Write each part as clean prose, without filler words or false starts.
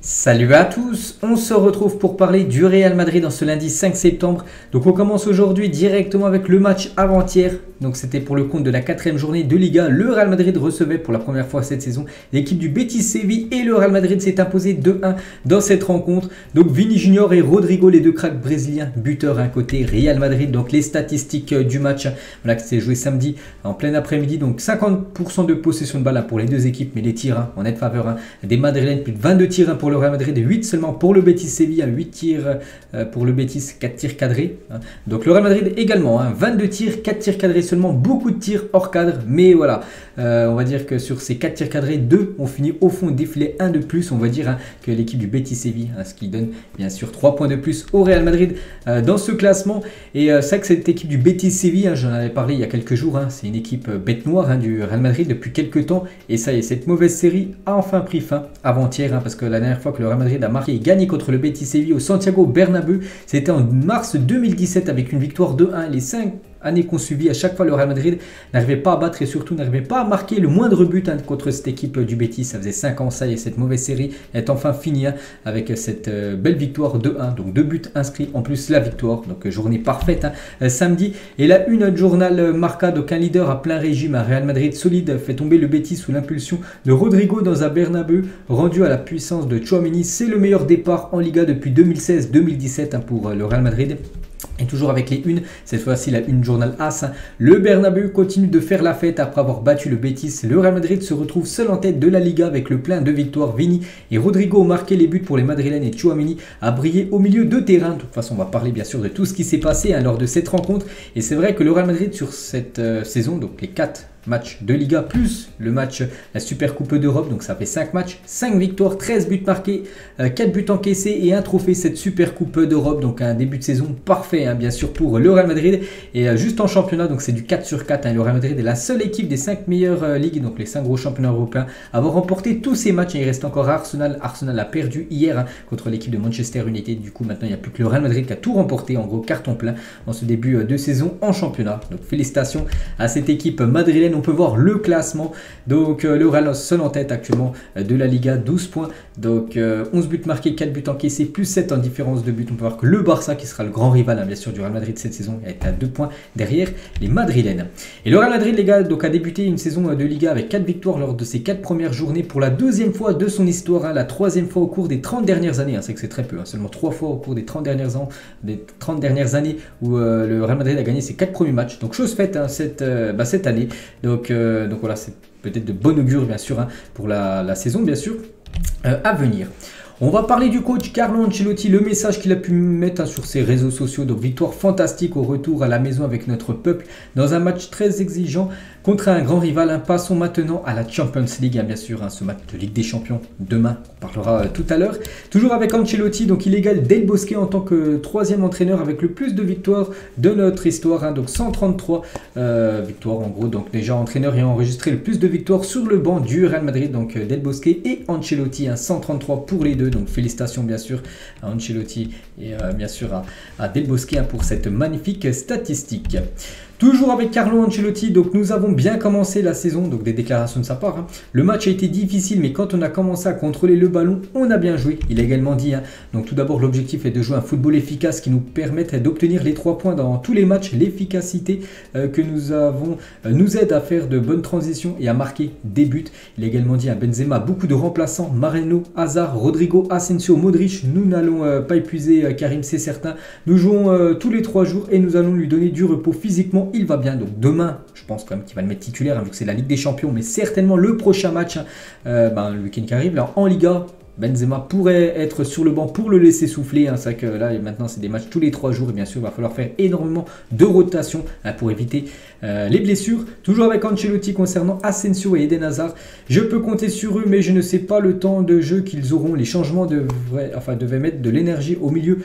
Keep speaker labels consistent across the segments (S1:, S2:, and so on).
S1: Salut à tous, on se retrouve pour parler du Real Madrid en ce lundi 5 septembre. Donc on commence aujourd'hui directement avec le match avant-hier. Donc c'était pour le compte de la 4e journée de Liga. Le Real Madrid recevait pour la première fois cette saison l'équipe du Betis Séville et le Real Madrid s'est imposé 2-1 dans cette rencontre. Donc Vini Junior et Rodrigo, les deux cracks brésiliens, buteurs à un côté Real Madrid. Donc les statistiques du match, voilà, que c'est joué samedi en plein après-midi. Donc 50% de possession de balle pour les deux équipes, mais les tirs en nette faveur des Madrilènes, plus de 22 tirs pour le Real Madrid et 8 seulement pour le Betis Séville, 8 tirs pour le Betis, 4 tirs cadrés. Donc le Real Madrid également, 22 tirs, 4 tirs cadrés seulement, beaucoup de tirs hors cadre, mais voilà, on va dire que sur ces 4 tirs cadrés, 2 ont fini au fond défilé, 1 de plus, on va dire, que l'équipe du Betis Séville, ce qui donne bien sûr 3 points de plus au Real Madrid dans ce classement. Et c'est vrai que cette équipe du Betis Séville, j'en avais parlé il y a quelques jours, c'est une équipe bête noire du Real Madrid depuis quelques temps, et ça y est, cette mauvaise série a enfin pris fin avant-hier, parce que la dernière fois que le Real Madrid a marqué et gagné contre le Betis Séville au Santiago Bernabéu, c'était en mars 2017 avec une victoire 2-1. Les 5 années qu'on suivi, à chaque fois le Real Madrid n'arrivait pas à battre et surtout n'arrivait pas à marquer le moindre but contre cette équipe du Betis. Ça faisait 5 ans, ça y est, cette mauvaise série est enfin finie avec cette belle victoire 2-1, donc 2 buts inscrits en plus la victoire, donc journée parfaite samedi. Et là, une journal Marca, donc un leader à plein régime, un Real Madrid solide, fait tomber le Betis sous l'impulsion de Rodrigo dans un Bernabéu rendu à la puissance de Tchouaméni. C'est le meilleur départ en Liga depuis 2016-2017 pour le Real Madrid. Et toujours avec les unes, cette fois-ci la une journal As, le Bernabéu continue de faire la fête après avoir battu le Betis. Le Real Madrid se retrouve seul en tête de la Liga avec le plein de victoires. Vini et Rodrigo ont marqué les buts pour les Madrilènes et Tchouaméni a brillé au milieu de terrain. De toute façon, on va parler bien sûr de tout ce qui s'est passé lors de cette rencontre. Et c'est vrai que le Real Madrid sur cette saison, donc les 4 match de Liga plus le match la Super Coupe d'Europe, donc ça fait 5 matchs, 5 victoires, 13 buts marqués, 4 buts encaissés et un trophée, cette Super Coupe d'Europe. Donc un début de saison parfait bien sûr pour le Real Madrid. Et juste en championnat, donc c'est du 4 sur 4, le Real Madrid est la seule équipe des 5 meilleures ligues, donc les 5 gros championnats européens, à avoir remporté tous ces matchs. Et il reste encore Arsenal. Arsenal a perdu hier contre l'équipe de Manchester United. Du coup maintenant il n'y a plus que le Real Madrid qui a tout remporté, en gros carton plein en ce début de saison en championnat. Donc félicitations à cette équipe madrilène. On peut voir le classement, donc le Real seul en tête actuellement de la Liga, 12 points, donc 11 buts marqués, 4 buts encaissés, plus 7 en différence de but. On peut voir que le Barça, qui sera le grand rival bien sûr du Real Madrid cette saison, est à 2 points derrière les Madrilènes. Et le Real Madrid, les gars, donc a débuté une saison de Liga avec 4 victoires lors de ses 4 premières journées pour la 2e fois de son histoire, la 3e fois au cours des 30 dernières années, c'est que c'est très peu, seulement 3 fois au cours des 30 dernières années où le Real Madrid a gagné ses 4 premiers matchs, donc chose faite cette année. Donc voilà, c'est peut-être de bon augure bien sûr pour la saison bien sûr à venir. On va parler du coach Carlo Ancelotti, le message qu'il a pu mettre sur ses réseaux sociaux. Donc victoire fantastique au retour à la maison avec notre peuple dans un match très exigeant contre un grand rival. Passons maintenant à la Champions League, bien sûr, ce match de Ligue des Champions demain, on parlera tout à l'heure. Toujours avec Ancelotti, donc il égale Del Bosque en tant que 3e entraîneur avec le plus de victoires de notre histoire, donc 133 victoires en gros. Donc déjà entraîneur ayant enregistré le plus de victoires sur le banc du Real Madrid, donc Del Bosque et Ancelotti, 133 pour les deux. Donc félicitations bien sûr à Ancelotti et bien sûr à Del Bosque pour cette magnifique statistique. Toujours avec Carlo Ancelotti, donc nous avons bien commencé la saison, donc des déclarations de sa part. Le match a été difficile, mais quand on a commencé à contrôler le ballon, on a bien joué. Il a également dit, donc tout d'abord l'objectif est de jouer un football efficace qui nous permette d'obtenir les 3 points dans tous les matchs. L'efficacité que nous avons nous aide à faire de bonnes transitions et à marquer des buts. Il a également dit à Benzema, beaucoup de remplaçants, Mareno, Hazard, Rodrigo, Asensio, Modric. Nous n'allons pas épuiser Karim, c'est certain. Nous jouons tous les 3 jours et nous allons lui donner du repos physiquement. Il va bien, donc demain, je pense quand même qu'il va le mettre titulaire, vu que c'est la Ligue des Champions, mais certainement le prochain match, le week-end qui arrive, là, en Liga, Benzema pourrait être sur le banc pour le laisser souffler. C'est vrai que là, maintenant, c'est des matchs tous les 3 jours. Et bien sûr, il va falloir faire énormément de rotation pour éviter les blessures. Toujours avec Ancelotti concernant Asensio et Eden Hazard. Je peux compter sur eux, mais je ne sais pas le temps de jeu qu'ils auront. Les changements devaient mettre de l'énergie au milieu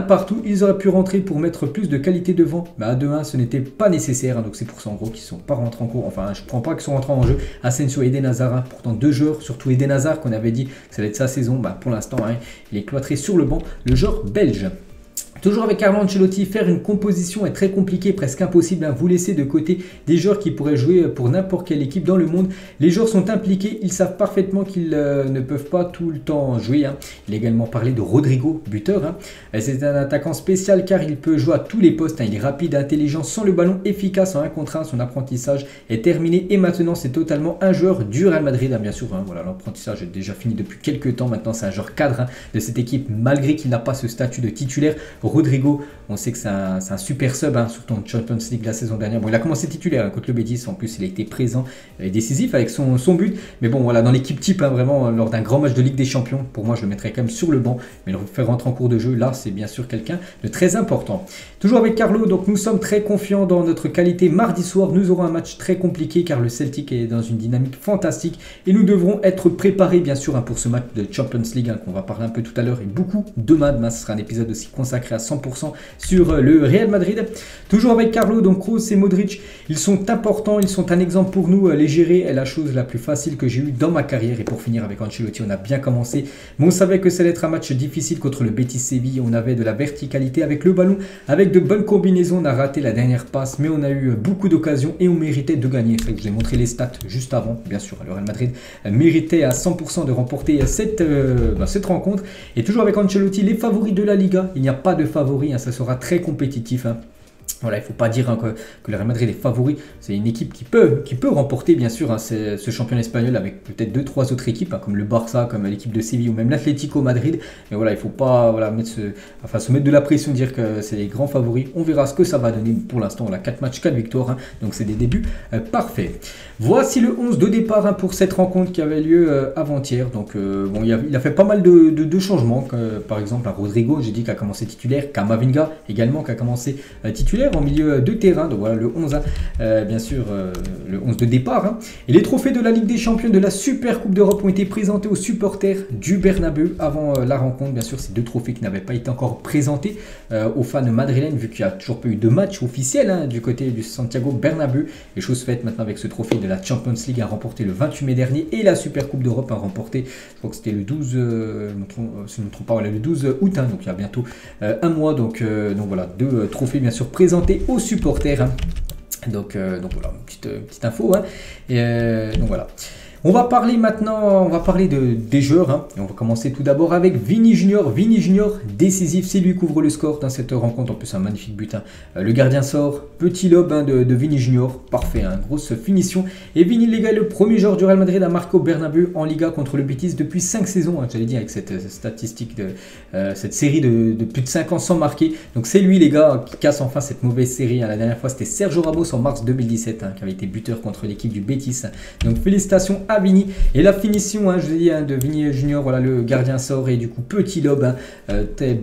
S1: partout. Ils auraient pu rentrer pour mettre plus de qualité devant. Mais à 2-1, ce n'était pas nécessaire. Donc c'est pour ça en gros qu'ils ne sont pas rentrés en cours. Enfin, je ne prends pas qu'ils sont rentrés en jeu. Asensio et Eden Hazard, pourtant 2 joueurs, surtout Eden Hazard qu'on avait dit que ça allait être sa saison. Pour l'instant, il est cloîtré sur le banc, le joueur belge. Toujours avec Carlo Ancelotti, faire une composition est très compliqué, presque impossible. Vous laissez de côté des joueurs qui pourraient jouer pour n'importe quelle équipe dans le monde. Les joueurs sont impliqués, ils savent parfaitement qu'ils ne peuvent pas tout le temps jouer. Il a également parlé de Rodrigo, buteur. C'est un attaquant spécial car il peut jouer à tous les postes. Il est rapide, intelligent, sans le ballon, efficace en 1 contre 1. Son apprentissage est terminé et maintenant c'est totalement un joueur du Real Madrid. Bien sûr, voilà, l'apprentissage est déjà fini depuis quelques temps. Maintenant c'est un joueur cadre de cette équipe malgré qu'il n'a pas ce statut de titulaire. Rodrigo, on sait que c'est un super sub, surtout en Champions League la saison dernière. Bon, il a commencé titulaire contre le Betis, en plus il a été présent et décisif avec son but. Mais bon, voilà, dans l'équipe type, vraiment, lors d'un grand match de Ligue des Champions, pour moi je le mettrais quand même sur le banc. Mais le faire rentrer en cours de jeu, là, c'est bien sûr quelqu'un de très important. Toujours avec Carlo, donc nous sommes très confiants dans notre qualité. Mardi soir, nous aurons un match très compliqué car le Celtic est dans une dynamique fantastique. Et nous devrons être préparés, bien sûr, pour ce match de Champions League, qu'on va parler un peu tout à l'heure. Et beaucoup demain, ce sera un épisode aussi consacré à 100% sur le Real Madrid. Toujours avec Carlo, donc Kroos et Modric, ils sont importants, ils sont un exemple pour nous. Les gérer est la chose la plus facile que j'ai eue dans ma carrière. Et pour finir avec Ancelotti, on a bien commencé. Mais on savait que ça allait être un match difficile contre le Betis Séville. On avait de la verticalité avec le ballon, avec de bonnes combinaisons. On a raté la dernière passe, mais on a eu beaucoup d'occasions et on méritait de gagner. C'est vrai que je vous ai montré les stats juste avant. Bien sûr, le Real Madrid méritait à 100% de remporter cette rencontre. Et toujours avec Ancelotti, les favoris de la Liga. Il n'y a pas de favoris, ça sera très compétitif. Voilà, il ne faut pas dire que le Real Madrid est favori. C'est une équipe qui peut remporter, bien sûr, ce championnat espagnol avec peut-être 2-3 autres équipes, comme le Barça, comme l'équipe de Séville ou même l'Atlético Madrid. Mais voilà, il ne faut pas se mettre de la pression, dire que c'est les grands favoris. On verra ce que ça va donner. Pour l'instant, on a 4 matchs, 4 victoires. Donc, c'est des débuts parfaits. Voici le 11 de départ pour cette rencontre qui avait lieu avant-hier. Donc, bon, il a fait pas mal de changements. Par exemple, à Rodrigo, j'ai dit qu'il a commencé titulaire. Camavinga également qui a commencé titulaire en milieu de terrain. Donc voilà le 11, bien sûr, le 11 de départ. Et les trophées de la Ligue des Champions de la Super Coupe d'Europe ont été présentés aux supporters du Bernabeu avant la rencontre. Bien sûr, ces 2 trophées qui n'avaient pas été encore présentés aux fans madrilènes, vu qu'il n'y a toujours pas eu de match officiel du côté du Santiago Bernabéu. Et chose faite maintenant avec ce trophée de la Champions League remporté le 28 mai dernier et la Super Coupe d'Europe remporté, je crois que c'était le 12, si je ne me trompe pas, le 12 août, donc il y a bientôt un mois. Donc voilà, 2 trophées bien sûr présentés aux supporters. Donc voilà, une petite info. Et donc voilà. On va parler maintenant, des joueurs. Et on va commencer tout d'abord avec Vini Junior. Vini Junior, décisif, c'est lui qui ouvre le score dans cette rencontre. En plus, un magnifique but. Le gardien sort, petit lob de Vini Junior. Parfait, grosse finition. Et Vini, les gars, le premier joueur du Real Madrid à marquer au Bernabeu en Liga contre le Betis depuis 5 saisons. J'allais dire avec cette statistique, cette série de plus de 5 ans sans marquer. Donc c'est lui, les gars, qui casse enfin cette mauvaise série. La dernière fois, c'était Sergio Ramos en mars 2017 qui avait été buteur contre l'équipe du Betis. Donc félicitations à Vini. Et la finition, je vous ai dit, de Vini Junior, voilà, le gardien sort et du coup petit lob, très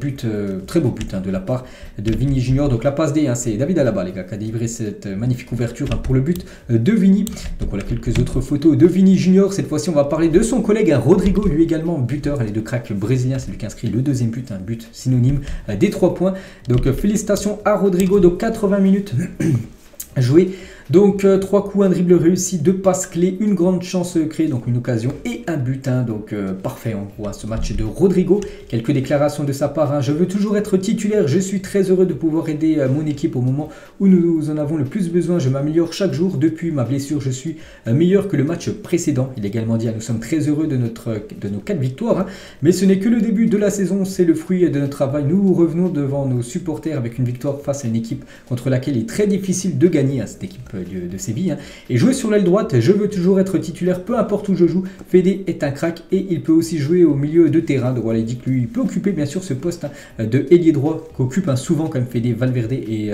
S1: beau but de la part de Vini Junior. Donc la passe D, c'est David Alaba, les gars, qui a délivré cette magnifique ouverture pour le but de Vini. Donc voilà quelques autres photos de Vini Junior. Cette fois-ci, on va parler de son collègue Rodrigo, lui également buteur. Les 2 cracks brésiliens, c'est lui qui inscrit le 2e but, un but synonyme des 3 points. Donc félicitations à Rodrigo, donc 80 minutes jouées. Donc 3 coups, un dribble réussi, 2 passes clés, une grande chance créée, donc une occasion et un but. Donc parfait en gros ce match de Rodrigo. Quelques déclarations de sa part. Je veux toujours être titulaire, je suis très heureux de pouvoir aider mon équipe au moment où nous en avons le plus besoin. Je m'améliore chaque jour. Depuis ma blessure, je suis meilleur que le match précédent. Il a également dit nous sommes très heureux de nos 4 victoires. Mais ce n'est que le début de la saison, c'est le fruit de notre travail. Nous revenons devant nos supporters avec une victoire face à une équipe contre laquelle il est très difficile de gagner, cette équipe de Séville. Et jouer sur l'aile droite, je veux toujours être titulaire, peu importe où je joue. Fede est un crack et il peut aussi jouer au milieu de terrain. Donc voilà, il dit que lui, il peut occuper bien sûr ce poste de ailier droit qu'occupe souvent comme Fede Valverde et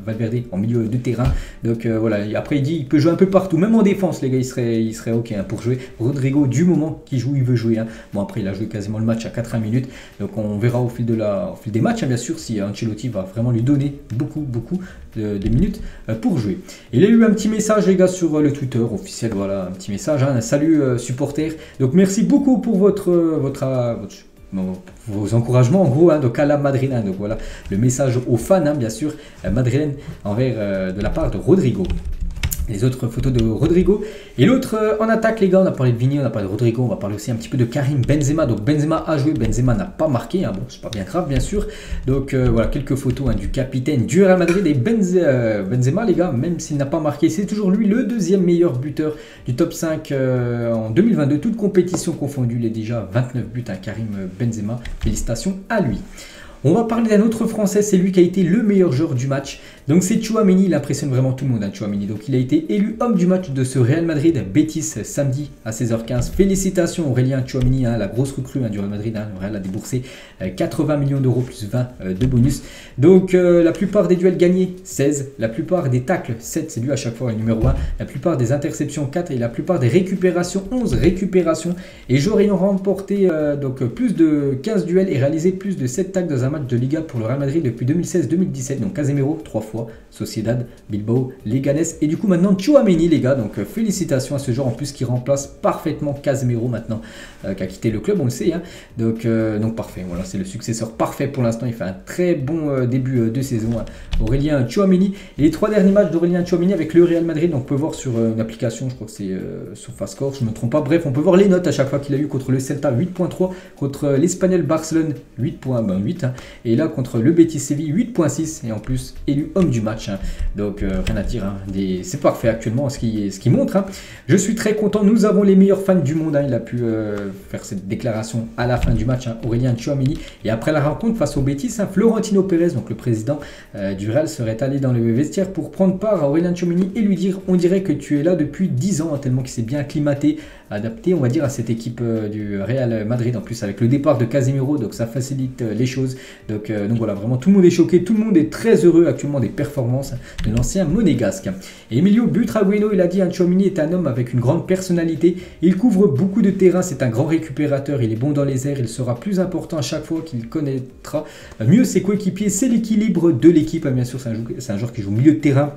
S1: Valverde en milieu de terrain. Donc voilà, et après il dit il peut jouer un peu partout, même en défense les gars, il serait ok pour jouer. Rodrigo, du moment qu'il joue, il veut jouer. Bon après il a joué quasiment le match à 80 minutes, donc on verra au fil des matchs bien sûr si Ancelotti va vraiment lui donner beaucoup de minutes pour jouer. Il y a eu un petit message les gars sur le Twitter officiel, voilà un petit message, un salut supporters. Donc merci beaucoup pour vos encouragements en gros, donc à la madrilène. Donc voilà le message aux fans bien sûr madrilène envers de la part de Rodrigo. les autres photos de Rodrigo. Et l'autre en attaque, les gars, on a parlé de Vini, on a parlé de Rodrigo, on va parler aussi un petit peu de Karim Benzema. Donc Benzema a joué, Benzema n'a pas marqué, hein. Bon, c'est pas bien grave, bien sûr. Donc voilà, quelques photos du capitaine du Real Madrid. Et Benzema, les gars, même s'il n'a pas marqué, c'est toujours lui le deuxième meilleur buteur du top 5 en 2022, toute compétition confondue. Il est déjà 29 buts, Karim Benzema. Félicitations à lui. On va parler d'un autre Français, c'est lui qui a été le meilleur joueur du match. Donc c'est Tchouaméni, il impressionne vraiment tout le monde, Tchouaméni. Donc il a été élu homme du match de ce Real Madrid Betis samedi à 16h15. Félicitations Aurélien Tchouaméni, la grosse recrue du Real Madrid. Le Real a déboursé 80 millions d'euros plus 20 de bonus. Donc la plupart des duels gagnés, 16. La plupart des tacles, 7, c'est lui à chaque fois le numéro 1. La plupart des interceptions, 4. Et la plupart des récupérations, 11 récupérations. Et joueurs ayant remporté donc plus de 15 duels et réalisé plus de 7 tacles dans un match de Liga pour le Real Madrid depuis 2016-2017. Donc Casemiro 3 fois, Sociedad, Bilbao, Leganés et du coup maintenant Tchouaméni, les gars. Donc félicitations à ce joueur en plus qui remplace parfaitement Casemiro maintenant qui a quitté le club, on le sait. Donc parfait, voilà, c'est le successeur parfait pour l'instant. Il fait un très bon début de saison, Aurélien Tchouaméni. Et les 3 derniers matchs d'Aurélien Tchouaméni avec le Real Madrid, on peut voir sur une application, je crois que c'est SofaScore, je ne me trompe pas. Bref, on peut voir les notes à chaque fois qu'il a eu contre le Celta 8.3, contre l'Espagnol Barcelone 8.8. Et là contre le Betis Séville 8.6 et en plus élu homme du match. Donc rien à dire, c'est parfait actuellement ce qui montre. Je suis très content, nous avons les meilleurs fans du monde. Il a pu faire cette déclaration à la fin du match, Aurélien Tchouaméni. Et après la rencontre face au Betis, Florentino Pérez, donc le président du Real, serait allé dans le vestiaire pour prendre part à Aurélien Tchouaméni et lui dire: on dirait que tu es là depuis 10 ans, tellement qu'il s'est bien acclimaté, adapté, on va dire, à cette équipe du Real Madrid. En plus avec le départ de Casemiro, donc ça facilite les choses. Donc voilà, vraiment tout le monde est choqué, tout le monde est très heureux actuellement des performances de l'ancien monégasque. Et Emilio Butragueno, il a dit: Tchouaméni est un homme avec une grande personnalité, il couvre beaucoup de terrain, c'est un grand récupérateur, il est bon dans les airs, il sera plus important à chaque fois qu'il connaîtra mieux ses coéquipiers, c'est l'équilibre de l'équipe. Bien sûr, c'est un joueur qui joue au milieu de terrain.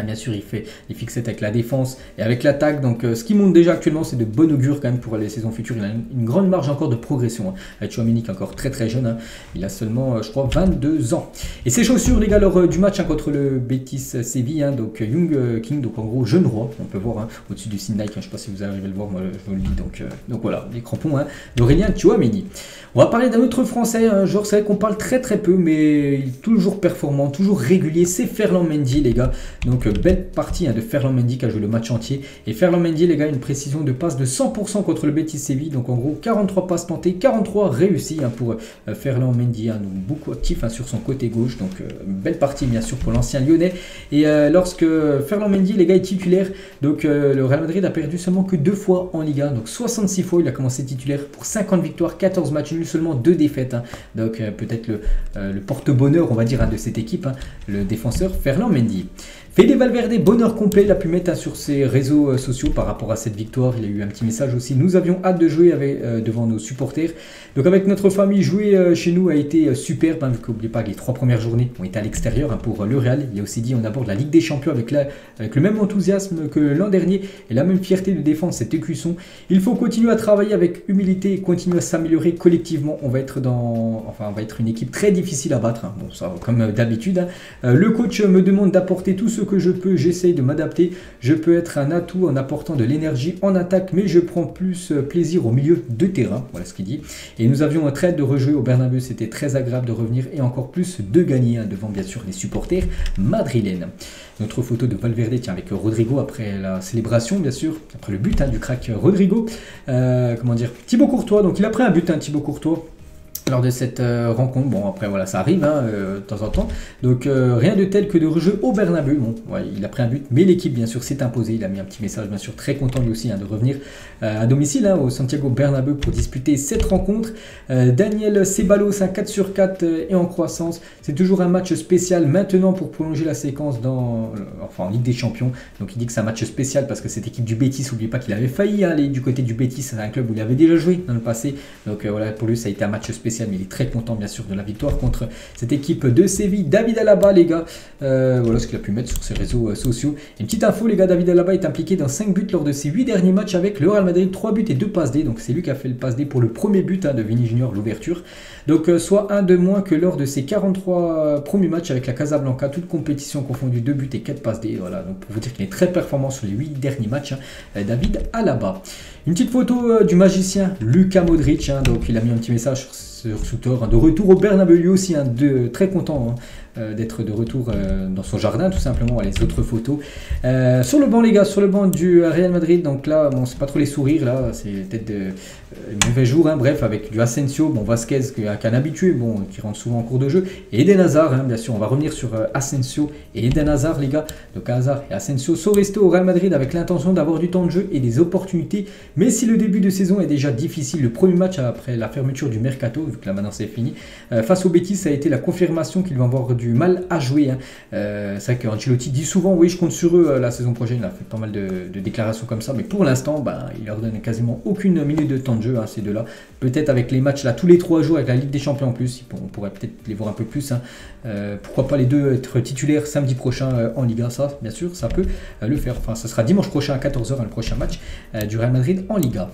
S1: Bien sûr, il fait les fixettes avec la défense et avec l'attaque. Donc, ce qui montre déjà actuellement, c'est de bon augure quand même pour les saisons futures. Il a une grande marge encore de progression. Tchouaméni est encore très très jeune. Il a seulement, je crois, 22 ans. Et ses chaussures, les gars, lors du match contre le Betis Séville. Donc, Young King, donc en gros, jeune roi. On peut voir au-dessus du signe Nike. Je ne sais pas si vous arrivez à le voir, moi je vous le dis. Donc voilà, les crampons d'Aurélien Tchouaméni. On va parler d'un autre Français, un joueur, c'est vrai qu'on parle très très peu, mais il est toujours performant, toujours régulier. C'est Ferland Mendy, les gars. Donc, belle partie de Ferland Mendy qui a joué le match entier. Et Ferland Mendy, les gars, une précision de passe de 100% contre le Betis Séville. Donc en gros 43 passes tentées, 43 réussies pour Ferland Mendy, donc beaucoup actif sur son côté gauche. Donc belle partie bien sûr pour l'ancien lyonnais. Et lorsque Ferland Mendy, les gars, est titulaire, donc le Real Madrid a perdu seulement que 2 fois en Liga. Donc 66 fois il a commencé titulaire pour 50 victoires, 14 matchs nuls, seulement 2 défaites. Donc peut-être le porte-bonheur, on va dire, de cette équipe, le défenseur Ferland Mendy. Fede Valverde, bonheur complet, il a pu mettre sur ses réseaux sociaux par rapport à cette victoire. Il a eu un petit message aussi: nous avions hâte de jouer devant nos supporters. Donc avec notre famille, jouer chez nous a été superbe. Vu qu'oubliez pas que les 3 premières journées ont été à l'extérieur pour le Real. Il a aussi dit: on aborde la Ligue des Champions avec le même enthousiasme que l'an dernier et la même fierté de défendre cet écusson. Il faut continuer à travailler avec humilité et continuer à s'améliorer collectivement. On va être une équipe très difficile à battre. Bon, ça comme d'habitude. Le coach me demande d'apporter tout ce que je peux, j'essaye de m'adapter. Je peux être un atout en apportant de l'énergie en attaque, mais je prends plus plaisir au milieu de terrain. Voilà ce qu'il dit. Et nous avions un trait de rejouer au Bernabeu, c'était très agréable de revenir et encore plus de gagner devant bien sûr les supporters madrilènes. Notre photo de Valverde, tiens, avec Rodrigo après la célébration, bien sûr, après le but du crack Rodrigo. Thibaut Courtois, donc il a pris un but, Thibaut Courtois, lors de cette rencontre. Bon, après voilà, ça arrive de temps en temps. Donc rien de tel que de rejeu au Bernabeu. Bon, ouais, il a pris un but, mais l'équipe bien sûr s'est imposée. Il a mis un petit message, bien sûr, très content lui aussi de revenir à domicile au Santiago Bernabéu pour disputer cette rencontre. Daniel Ceballos, 4 sur 4 et en croissance. C'est toujours un match spécial maintenant pour prolonger la séquence en Ligue des Champions. Donc il dit que c'est un match spécial parce que cette équipe du Betis, n'oubliez pas qu'il avait failli aller du côté du Betis, c'est un club où il avait déjà joué dans le passé. Donc voilà, pour lui ça a été un match spécial spécial, mais il est très content bien sûr de la victoire contre cette équipe de Séville. David Alaba les gars, voilà ce qu'il a pu mettre sur ses réseaux sociaux. Et une petite info les gars, David Alaba est impliqué dans 5 buts lors de ses 8 derniers matchs avec le Real Madrid, 3 buts et 2 passes D, donc c'est lui qui a fait le passe D pour le premier but de Vini Junior, l'ouverture. Donc soit un de moins que lors de ses 43 premiers matchs avec la Casablanca, toute compétition confondue, 2 buts et 4 passes D. Voilà, donc pour vous dire qu'il est très performant sur les 8 derniers matchs, David Alaba. Une petite photo du magicien Luka Modric, donc il a mis un petit message sur Twitter, de retour au Bernabeu lui aussi, très content d'être de retour dans son jardin tout simplement. Les autres photos sur le banc les gars, sur le banc du Real Madrid, donc là bon c'est pas trop les sourires là, c'est peut-être mauvais jour, bref, avec du Asensio, bon Vasquez qui est un habitué, bon qui rentre souvent en cours de jeu, et Eden Hazard, bien sûr on va revenir sur Asensio et Eden Hazard les gars. Donc Hazard et Asensio sont restés au Real Madrid avec l'intention d'avoir du temps de jeu et des opportunités, mais si le début de saison est déjà difficile, le premier match après la fermeture du Mercato, vu que là maintenant c'est fini, face au Betis, ça a été la confirmation qu'ils vont avoir du mal à jouer. C'est vrai qu'Ancelotti dit souvent oui je compte sur eux la saison prochaine, il a fait pas mal de déclarations comme ça, mais pour l'instant il leur donne quasiment aucune minute de temps de jeu ces deux là. Peut-être avec les matchs là tous les 3 jours avec la Ligue des Champions en plus, on pourrait peut-être les voir un peu plus, pourquoi pas les deux être titulaires samedi prochain en Liga, ça bien sûr ça peut le faire, enfin ça sera dimanche prochain à 14 h le prochain match du Real Madrid en Liga.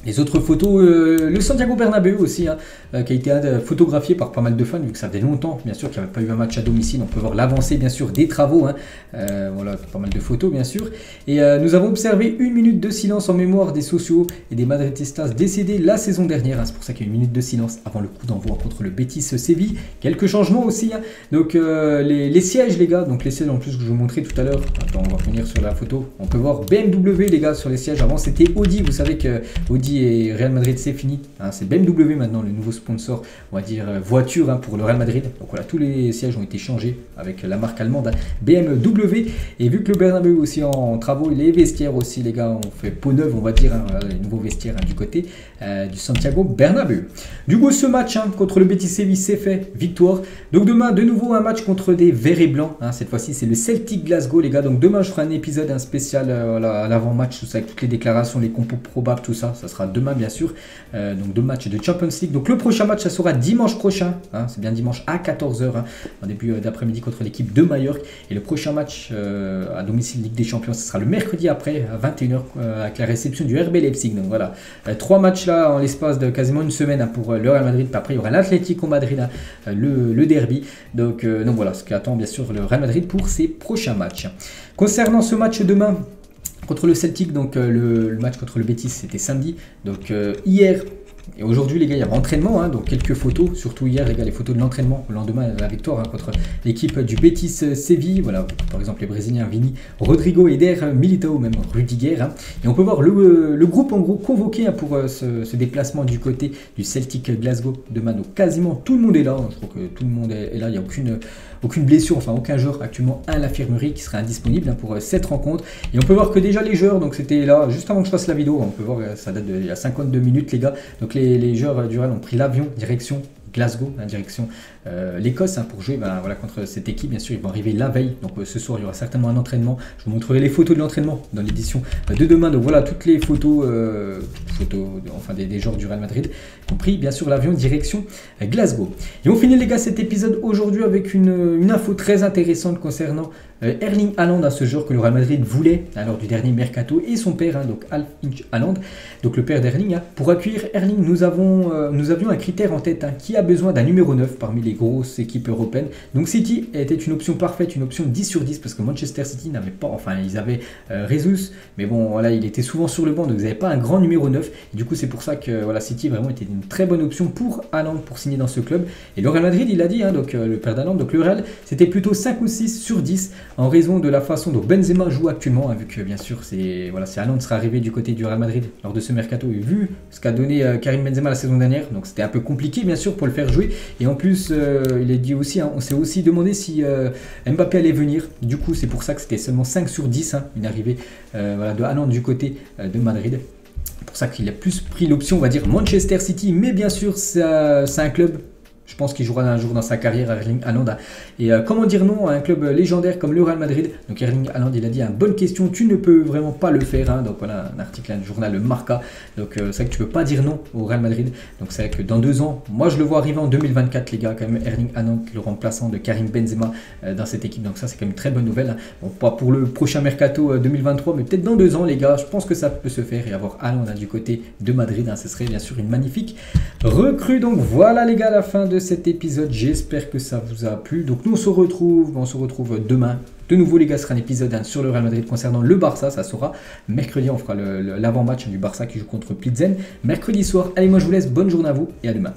S1: Les autres photos, le Santiago Bernabéu aussi, qui a été photographié par pas mal de fans, vu que ça faisait longtemps, bien sûr, qu'il n'y avait pas eu un match à domicile. On peut voir l'avancée, bien sûr, des travaux. Voilà, pas mal de photos, bien sûr. Et nous avons observé 1 minute de silence en mémoire des socios et des madridistas décédés la saison dernière. C'est pour ça qu'il y a 1 minute de silence avant le coup d'envoi contre le Betis Séville. Quelques changements aussi. Donc, les sièges, les gars. Donc, les sièges, en plus, que je vous montrais tout à l'heure. Attends, on va revenir sur la photo. On peut voir BMW, les gars, sur les sièges. Avant, c'était Audi. Vous savez que Audi et Real Madrid c'est fini, c'est BMW maintenant le nouveau sponsor, on va dire voiture pour le Real Madrid. Donc voilà, tous les sièges ont été changés avec la marque allemande BMW. Et vu que le Bernabeu aussi en travaux, les vestiaires aussi les gars, on fait peau neuve on va dire, voilà, les nouveaux vestiaires du côté du Santiago Bernabéu. Du coup ce match contre le Betis Séville c'est fait, victoire. Donc demain de nouveau un match contre des verts et blancs, cette fois-ci c'est le Celtic Glasgow les gars. Donc demain je ferai un épisode spécial à l'avant-match, tout ça avec toutes les déclarations, les compos probables, tout ça, ça sera demain bien sûr. Donc 2 matchs de Champions League. Donc le prochain match ça sera dimanche prochain, c'est bien dimanche à 14 h en début d'après-midi contre l'équipe de Majorque. Et le prochain match à domicile Ligue des Champions, ce sera le mercredi après à 21 h avec la réception du RB Leipzig. Donc voilà, 3 matchs là en l'espace de quasiment une semaine pour le Real Madrid. Puis après il y aura l'Atlético Madrid, le derby. Donc voilà ce qu'attend bien sûr le Real Madrid pour ses prochains matchs. Concernant ce match demain contre le Celtic, donc le match contre le Betis c'était samedi, donc hier et aujourd'hui les gars il y avait entraînement, donc quelques photos, surtout hier les gars, les photos de l'entraînement le lendemain de la victoire contre l'équipe du Betis Séville. Voilà, par exemple les Brésiliens Vini, Rodrigo, Eder, Militao, même Rudiger, et on peut voir le groupe en gros convoqué pour ce déplacement du côté du Celtic Glasgow demain. Donc quasiment tout le monde est là, je crois que tout le monde est là, il n'y a aucune blessure, enfin aucun joueur actuellement à l'infirmerie qui serait indisponible pour cette rencontre. Et on peut voir que déjà les joueurs, donc c'était là juste avant que je fasse la vidéo, on peut voir ça date d'il y a 52 minutes les gars. Donc les joueurs du Real ont pris l'avion direction Glasgow, direction l'Écosse pour jouer voilà, contre cette équipe. Bien sûr ils vont arriver la veille, donc ce soir il y aura certainement un entraînement, je vous montrerai les photos de l'entraînement dans l'édition de demain. Donc voilà toutes les photos, enfin des joueurs du Real Madrid qui ont pris bien sûr l'avion direction Glasgow. Et on finit les gars cet épisode aujourd'hui avec une info très intéressante concernant Erling Haaland, ce joueur que le Real Madrid voulait lors du dernier mercato, et son père, donc Alf-Inge Haaland, donc le père d'Erling. Pour accueillir Erling, nous avions un critère en tête, qui a besoin d'un numéro 9 parmi les grosses équipes européennes. Donc City était une option parfaite, une option 10 sur 10, parce que Manchester City n'avait pas, enfin ils avaient Jesus, mais bon voilà, il était souvent sur le banc, donc ils n'avaient pas un grand numéro 9. Et du coup c'est pour ça que voilà, City vraiment était une très bonne option pour Haaland pour signer dans ce club. Et le Real Madrid il a dit, donc le père d'Haaland, donc le Real c'était plutôt 5 ou 6 sur 10 en raison de la façon dont Benzema joue actuellement, vu que bien sûr c'est Haaland sera arrivé du côté du Real Madrid lors de ce mercato, et vu ce qu'a donné Karim Benzema la saison dernière, donc c'était un peu compliqué bien sûr pour le faire jouer. Et en plus il a dit aussi, on s'est aussi demandé si Mbappé allait venir, du coup c'est pour ça que c'était seulement 5 sur 10 une arrivée de Haaland du côté de Madrid. C'est pour ça qu'il a plus pris l'option on va dire Manchester City, mais bien sûr c'est un club, je Je pense qu'il jouera un jour dans sa carrière, Erling Haaland. Et comment dire non à un club légendaire comme le Real Madrid? Donc Erling Haaland, il a dit, bonne question, tu ne peux vraiment pas le faire. Hein. Donc voilà, un article du journal Marca. Donc c'est vrai que tu peux pas dire non au Real Madrid. Donc c'est vrai que dans 2 ans, moi je le vois arriver en 2024, les gars, quand même, Erling Haaland, le remplaçant de Karim Benzema dans cette équipe. Donc ça, c'est quand même une très bonne nouvelle. Hein. Bon, pas pour le prochain mercato 2023, mais peut-être dans 2 ans, les gars. Je pense que ça peut se faire et avoir Haaland du côté de Madrid. Hein. Ce serait bien sûr une magnifique recrue. Donc voilà, les gars, la fin de cet épisode. J'espère que ça vous a plu. Donc nous, on se retrouve demain. De nouveau, les gars, ce sera un épisode sur le Real Madrid concernant le Barça. Ça sera mercredi. On fera l'avant-match du Barça qui joue contre Plizen. Mercredi soir. Allez, moi, je vous laisse. Bonne journée à vous et à demain.